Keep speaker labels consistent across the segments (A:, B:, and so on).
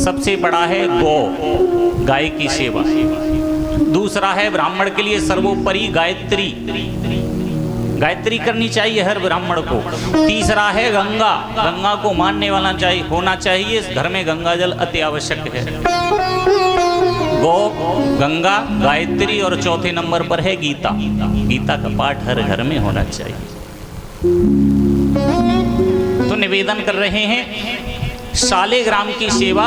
A: सबसे बड़ा है गौ, गाय की सेवा। दूसरा है ब्राह्मण के लिए सर्वोपरि गायत्री, गायत्री करनी चाहिए हर ब्राह्मण को। तीसरा है गंगा, गंगा को मानने वाला चाहिए होना चाहिए। इस घर में गंगा जल अति आवश्यक है। गौ, गंगा, गायत्री और चौथे नंबर पर है गीता। गीता का पाठ हर घर में होना चाहिए। तो निवेदन कर रहे हैं, शालिग्राम की सेवा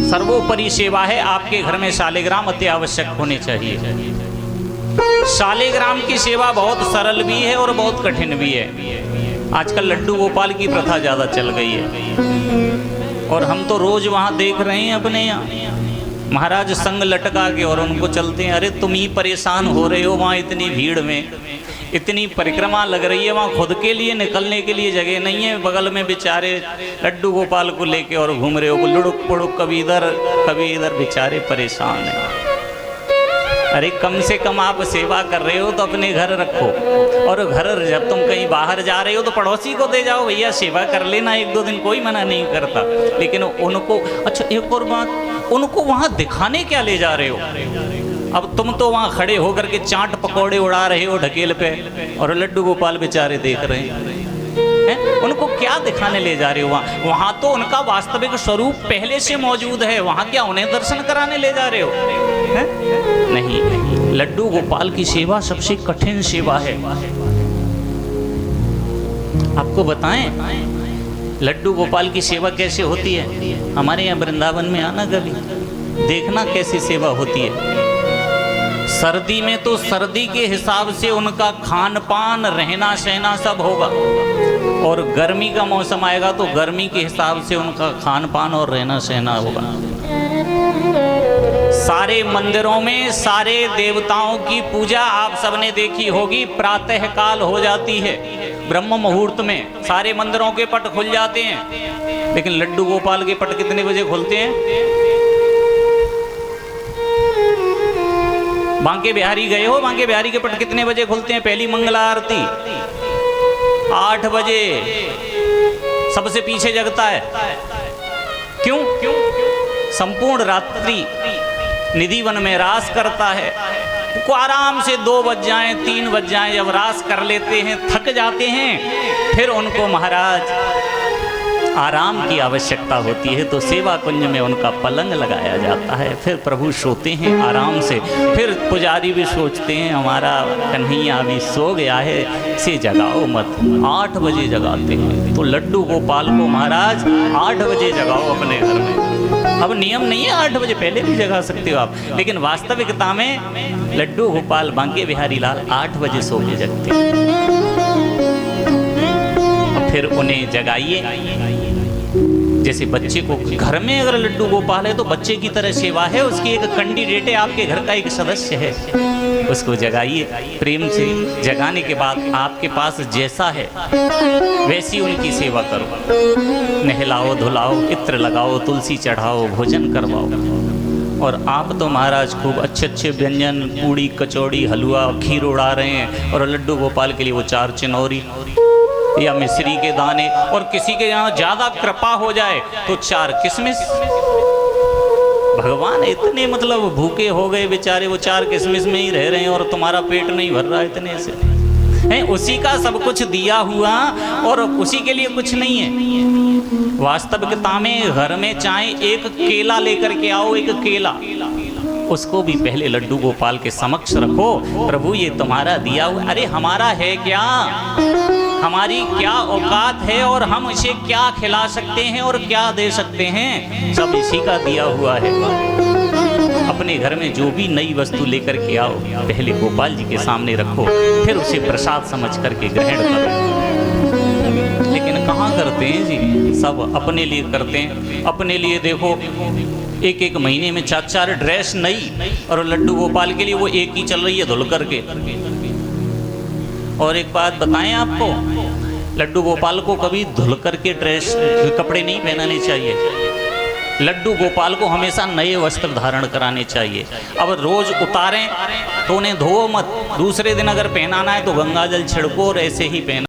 A: सर्वोपरि सेवा है। आपके घर में शालिग्राम अति आवश्यक होने चाहिए। शालिग्राम की सेवा बहुत सरल भी है और बहुत कठिन भी है। आजकल लड्डू गोपाल की प्रथा ज़्यादा चल गई है और हम तो रोज वहाँ देख रहे हैं अपने यहाँ महाराज संग लटका के और उनको चलते हैं। अरे तुम ही परेशान हो रहे हो, वहाँ इतनी भीड़ में इतनी परिक्रमा लग रही है, वहाँ खुद के लिए निकलने के लिए जगह नहीं है। बगल में बेचारे लड्डू गोपाल को लेके और घूम रहे हो, लुढ़क पुढ़क कभी इधर बेचारे परेशान हैं। अरे कम से कम आप सेवा कर रहे हो तो अपने घर रखो, और घर जब तुम कहीं बाहर जा रहे हो तो पड़ोसी को दे जाओ, भैया सेवा कर लेना एक दो दिन, कोई मना नहीं करता। लेकिन उनको, अच्छा एक और बात, उनको वहाँ दिखाने क्या ले जा रहे हो? अब तुम तो वहाँ खड़े होकर के चाट पकौड़े उड़ा रहे हो ढकेल पे, और लड्डू गोपाल बेचारे देख रहे हैं। उनको क्या दिखाने ले जा रहे हो? वहाँ तो उनका वास्तविक स्वरूप पहले से मौजूद है, वहाँ क्या उन्हें दर्शन कराने ले जा रहे हो? नहीं, लड्डू गोपाल की सेवा सबसे कठिन सेवा है। आपको बताएं लड्डू गोपाल की सेवा कैसे होती है? हमारे यहाँ वृंदावन में आना कभी, देखना कैसी सेवा होती है। सर्दी में तो सर्दी के हिसाब से उनका खान पान रहना सहना सब होगा, और गर्मी का मौसम आएगा तो गर्मी के हिसाब से उनका खान पान और रहना सहना होगा। सारे मंदिरों में सारे देवताओं की पूजा आप सबने देखी होगी, प्रातः काल हो जाती है, ब्रह्म मुहूर्त में सारे मंदिरों के पट खुल जाते हैं। लेकिन लड्डू गोपाल के पट कितने बजे खुलते हैं? बांके बिहारी गए हो? बांके बिहारी के पट कितने बजे खुलते हैं? पहली मंगला आरती 8 बजे, सबसे पीछे जगता है। क्यों? संपूर्ण रात्रि निधि वन में रास करता है। को आराम से 2 बज जाएं 3 बज जाएं, जब रास कर लेते हैं थक जाते हैं, फिर उनको महाराज आराम की आवश्यकता होती है, तो सेवा कुंज में उनका पलंग लगाया जाता है। फिर प्रभु सोते हैं आराम से, फिर पुजारी भी सोचते हैं हमारा कन्हैया अभी सो गया है, इसे जगाओ मत। 8 बजे जगाते हैं। तो लड्डू गोपाल को महाराज 8 बजे जगाओ अपने घर में। अब नियम नहीं है 8 बजे, पहले भी जगा सकते हो आप, लेकिन वास्तविकता में लड्डू गोपाल बांके बिहारी लाल 8 बजे सो के जगते हैं। फिर उन्हें जगाइए। जैसे बच्चे को घर में अगर लड्डू गोपाल है तो बच्चे की तरह सेवा है, उसकी एक कैंडिडेट है, आपके घर का एक सदस्य है, उसको जगाइए प्रेम से। जगाने के बाद आपके पास जैसा है वैसी उनकी सेवा करो। नहलाओ धुलाओ, इत्र लगाओ, तुलसी चढ़ाओ, भोजन करवाओ। और आप तो महाराज खूब अच्छे अच्छे व्यंजन, पूड़ी कचौड़ी हलवा खीर उड़ा रहे हैं, और लड्डू गोपाल के लिए वो 4 चिनौरी या मिश्री के दाने, और किसी के यहाँ ज़्यादा कृपा हो जाए तो 4 किशमिश। भगवान इतने मतलब भूखे हो गए बेचारे, वो 4 किशमिश में ही रह रहे हैं और तुम्हारा पेट नहीं भर रहा इतने से हैं। उसी का सब कुछ दिया हुआ और उसी के लिए कुछ नहीं है। वास्तविकता में घर में चाहे एक केला लेकर के आओ, एक केला, उसको भी पहले लड्डू गोपाल के समक्ष रखो। प्रभु ये तुम्हारा दिया हुआ, अरे हमारा है क्या? हमारी क्या औकात है और हम इसे क्या खिला सकते हैं और क्या दे सकते हैं? सब इसी का दिया हुआ है। अपने घर में जो भी नई वस्तु लेकर के आओ, पहले गोपाल जी के सामने रखो, फिर उसे प्रसाद समझ करके ग्रहण करो। लेकिन कहाँ करते हैं जी? सब अपने लिए करते हैं। अपने लिए देखो, एक महीने में 4 ड्रेस नई, और लड्डू गोपाल के लिए वो एक ही चल रही है धुल करके। और एक बात बताएं आपको, लड्डू गोपाल को कभी धुल करके ड्रेस कपड़े नहीं पहनाने चाहिए। लड्डू गोपाल को हमेशा नए वस्त्र धारण कराने चाहिए। अब रोज उतारें तो उन्हें धो मत, दूसरे दिन अगर पहनाना है तो गंगा जल छिड़को और ऐसे ही पहना।